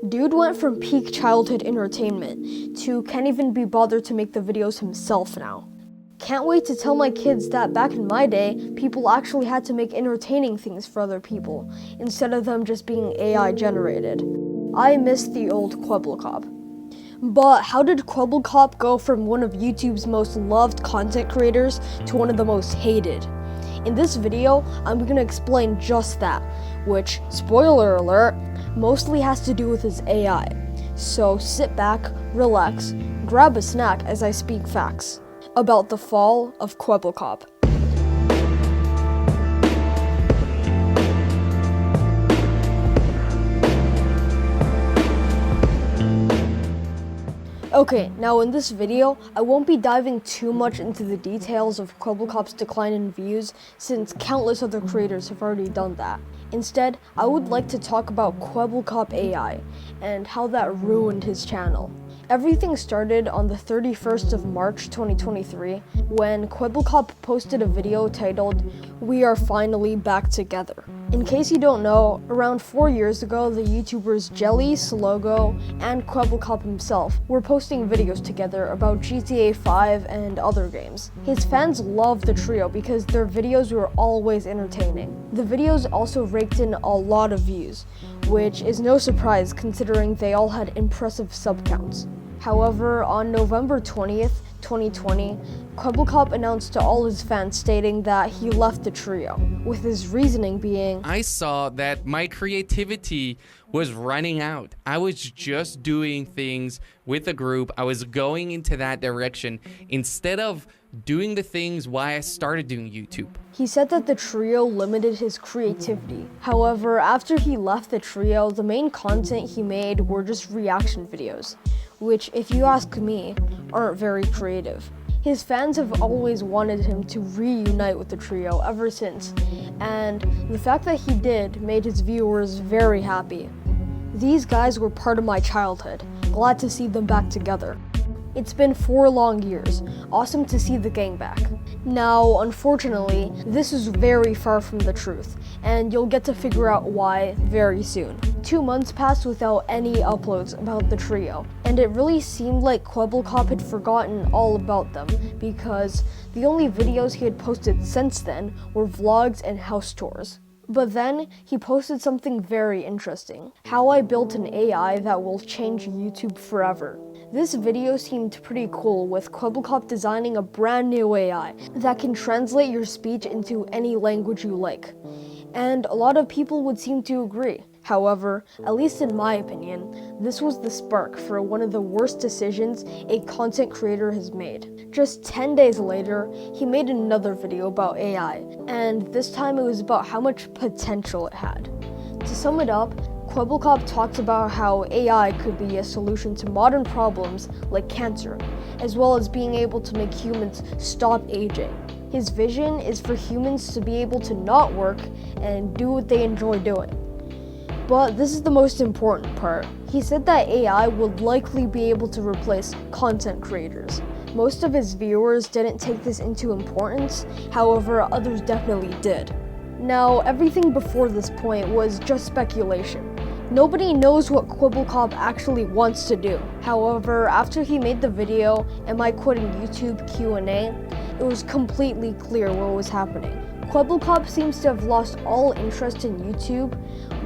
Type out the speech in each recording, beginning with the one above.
Dude went from peak childhood entertainment to can't even be bothered to make the videos himself now. Can't wait to tell my kids that back in my day, people actually had to make entertaining things for other people, instead of them just being AI generated. I miss the old Kwebbelkop. But how did Kwebbelkop go from one of YouTube's most loved content creators to one of the most hated? In this video, I'm going to explain just that, which, spoiler alert, mostly has to do with his AI. So sit back, relax, grab a snack as I speak facts about the fall of Kwebbelkop. Okay, now in this video, I won't be diving too much into the details of Kwebbelkop's decline in views, since countless other creators have already done that. Instead, I would like to talk about Kwebbelkop AI, and how that ruined his channel. Everything started on the 31st of March 2023, when Kwebbelkop posted a video titled, "We Are Finally Back Together." In case you don't know, around 4 years ago, the YouTubers Jelly, Slogo, and Kwebbelkop himself were posting videos together about GTA 5 and other games. His fans loved the trio because their videos were always entertaining. The videos also raked in a lot of views, which is no surprise considering they all had impressive sub counts. However, on November 20th, 2020, Kwebbelkop announced to all his fans stating that he left the trio, with his reasoning being, I saw that my creativity was running out. I was just doing things with a group. I was going into that direction instead of doing the things why I started doing YouTube. He said that the trio limited his creativity. However, after he left the trio, the main content he made were just reaction videos, which, if you ask me, aren't very creative. His fans have always wanted him to reunite with the trio ever since, and the fact that he did made his viewers very happy. These guys were part of my childhood, glad to see them back together. It's been 4 long years, awesome to see the gang back. Now, unfortunately, this is very far from the truth, and you'll get to figure out why very soon. 2 months passed without any uploads about the trio, and it really seemed like Kwebbelkop had forgotten all about them, because the only videos he had posted since then were vlogs and house tours. But then, he posted something very interesting: how I built an AI that will change YouTube forever. This video seemed pretty cool, with Kwebbelkop designing a brand new AI that can translate your speech into any language you like. And a lot of people would seem to agree. However, at least in my opinion, this was the spark for one of the worst decisions a content creator has made. Just 10 days later, he made another video about AI, and this time it was about how much potential it had. To sum it up, Kwebbelkop talked about how AI could be a solution to modern problems like cancer, as well as being able to make humans stop aging. His vision is for humans to be able to not work and do what they enjoy doing. But this is the most important part. He said that AI would likely be able to replace content creators. Most of his viewers didn't take this into importance, however, others definitely did. Now, everything before this point was just speculation. Nobody knows what Kwebbelkop actually wants to do. However, after he made the video, "Am I quitting YouTube Q&A?" it was completely clear what was happening. Kwebbelkop seems to have lost all interest in YouTube,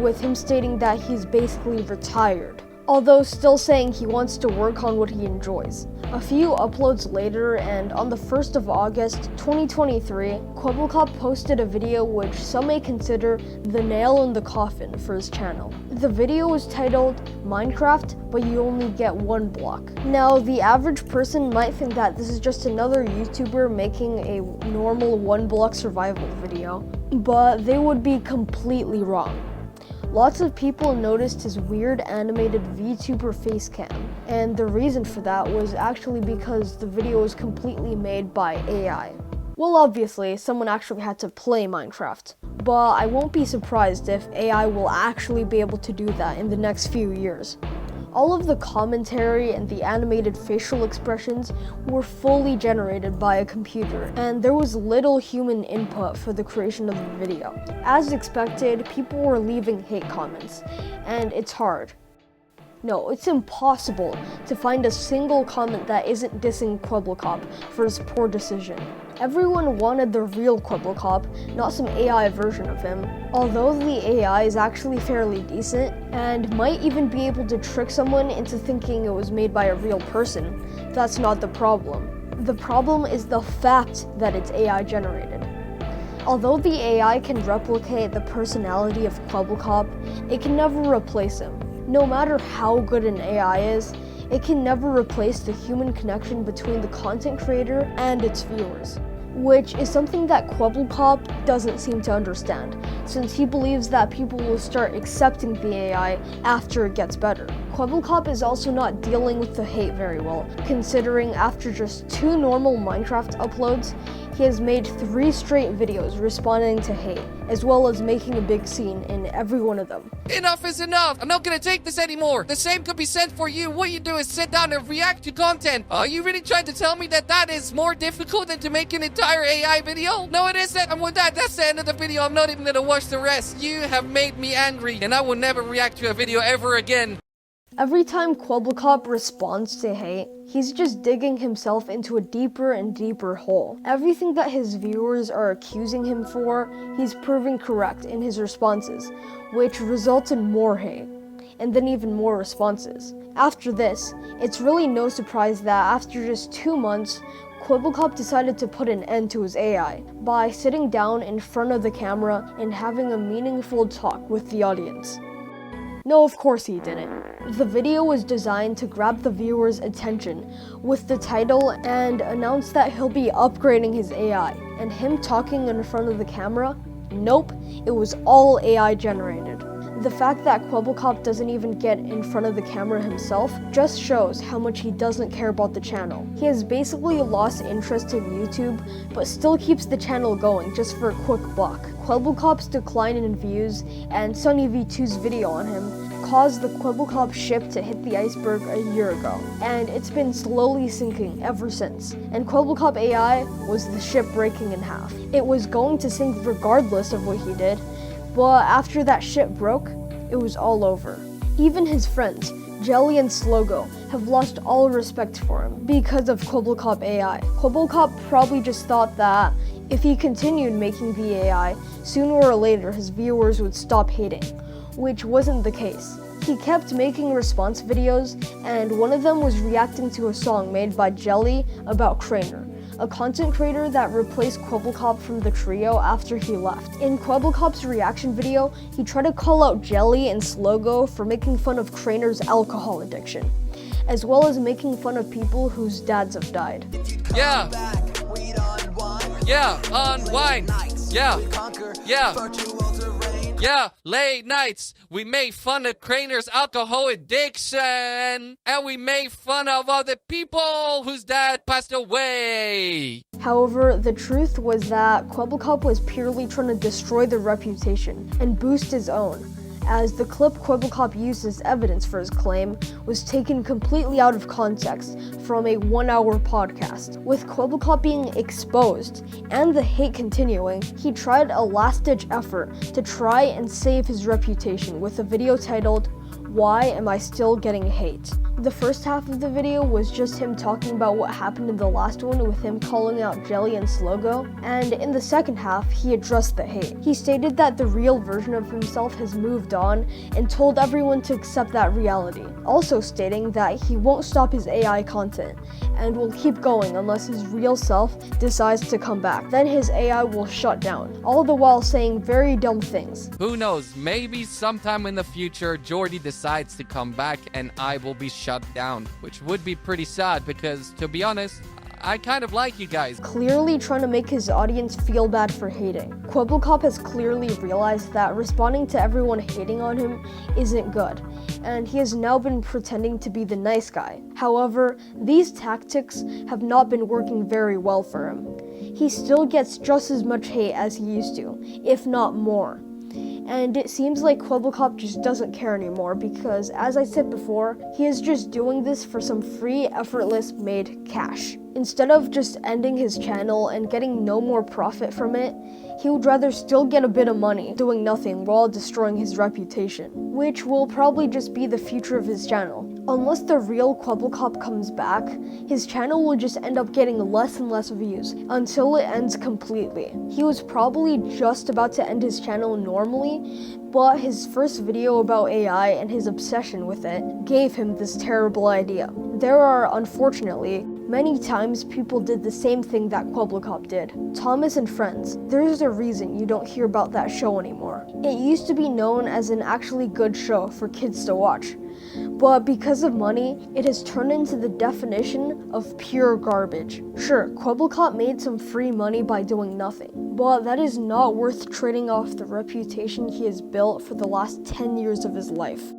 with him stating that he's basically retired, although still saying he wants to work on what he enjoys. A few uploads later, and on the 1st of August 2023, Kwebbelkop posted a video which some may consider the nail in the coffin for his channel. The video was titled, "Minecraft, but you only get 1 block." Now, the average person might think that this is just another YouTuber making a normal 1 block survival video, but they would be completely wrong. Lots of people noticed his weird animated VTuber face cam, and the reason for that was actually because the video was completely made by AI. Well, obviously, someone actually had to play Minecraft, but I won't be surprised if AI will actually be able to do that in the next few years. All of the commentary and the animated facial expressions were fully generated by a computer, and there was little human input for the creation of the video. As expected, people were leaving hate comments, and it's hard. No, it's impossible to find a single comment that isn't dissing Kwebbelkop for his poor decision. Everyone wanted the real Kwebbelkop, not some AI version of him. Although the AI is actually fairly decent, and might even be able to trick someone into thinking it was made by a real person, that's not the problem. The problem is the fact that it's AI generated. Although the AI can replicate the personality of Kwebbelkop, it can never replace him. No matter how good an AI is, it can never replace the human connection between the content creator and its viewers, which is something that Kwebbelkop doesn't seem to understand, since he believes that people will start accepting the AI after it gets better. Kwebbelkop is also not dealing with the hate very well, considering after just 2 normal Minecraft uploads, he has made 3 straight videos responding to hate, as well as making a big scene in every one of them. Enough is enough! I'm not gonna take this anymore! The same could be said for you. What you do is sit down and react to content. Are you really trying to tell me that that is more difficult than to make an entire AI video? No, it isn't! And with that, that's the end of the video. I'm not even gonna watch the rest. You have made me angry, and I will never react to a video ever again. Every time Kwebbelkop responds to hate, he's just digging himself into a deeper and deeper hole. Everything that his viewers are accusing him for, he's proving correct in his responses, which results in more hate, and then even more responses. After this, it's really no surprise that after just 2 months, Kwebbelkop decided to put an end to his AI by sitting down in front of the camera and having a meaningful talk with the audience. No, of course he didn't. The video was designed to grab the viewer's attention with the title and announce that he'll be upgrading his AI. And him talking in front of the camera? Nope, it was all AI generated. The fact that Kwebbelkop doesn't even get in front of the camera himself just shows how much he doesn't care about the channel. He has basically lost interest in YouTube, but still keeps the channel going just for a quick buck. Kwebbelkop's decline in views and SunnyV2's video on him caused the Kwebbelkop ship to hit the iceberg a year ago, and it's been slowly sinking ever since. And Kwebbelkop AI was the ship breaking in half. It was going to sink regardless of what he did, but after that ship broke, it was all over. Even his friends, Jelly and Slogo, have lost all respect for him because of Kwebbelkop AI. Kwebbelkop probably just thought that if he continued making the AI, sooner or later his viewers would stop hating, which wasn't the case. He kept making response videos, and one of them was reacting to a song made by Jelly about Craner, a content creator that replaced Kwebbelkop from the trio after he left. In Kwebbelkop's reaction video, he tried to call out Jelly and Slogo for making fun of Craner's alcohol addiction, as well as making fun of people whose dads have died. Yeah. Yeah, unwind. Yeah. Yeah. Yeah, late nights, we made fun of Craner's alcohol addiction, and we made fun of all the people whose dad passed away. However, the truth was that Kwebbelkop was purely trying to destroy their reputation and boost his own, as the clip Kwebbelkop used as evidence for his claim was taken completely out of context from a 1-hour podcast. With Kwebbelkop being exposed and the hate continuing, he tried a last-ditch effort to try and save his reputation with a video titled, "Why Am I Still Getting Hate?" The first half of the video was just him talking about what happened in the last one with him calling out Jelly and Slogo, and in the second half, he addressed the hate. He stated that the real version of himself has moved on and told everyone to accept that reality, also stating that he won't stop his AI content and will keep going unless his real self decides to come back. Then his AI will shut down, all the while saying very dumb things. Who knows, maybe sometime in the future, Jordy decides to come back and I will be shut down, which would be pretty sad because, to be honest, I kind of like you guys. Clearly trying to make his audience feel bad for hating. Kwebbelkop has clearly realized that responding to everyone hating on him isn't good, and he has now been pretending to be the nice guy. However, these tactics have not been working very well for him. He still gets just as much hate as he used to, if not more. And it seems like Kwebbelkop just doesn't care anymore because, as I said before, he is just doing this for some free, effortless made cash. Instead of just ending his channel and getting no more profit from it, he would rather still get a bit of money doing nothing while destroying his reputation, which will probably just be the future of his channel. Unless the real Kwebbelkop comes back, his channel will just end up getting less and less views until it ends completely. He was probably just about to end his channel normally, but his first video about AI and his obsession with it gave him this terrible idea. There are, unfortunately, many times people did the same thing that Kwebbelkop did. Thomas and Friends, there's a reason you don't hear about that show anymore. It used to be known as an actually good show for kids to watch, but because of money, it has turned into the definition of pure garbage. Sure, Kwebbelkop made some free money by doing nothing, but that is not worth trading off the reputation he has built for the last 10 years of his life.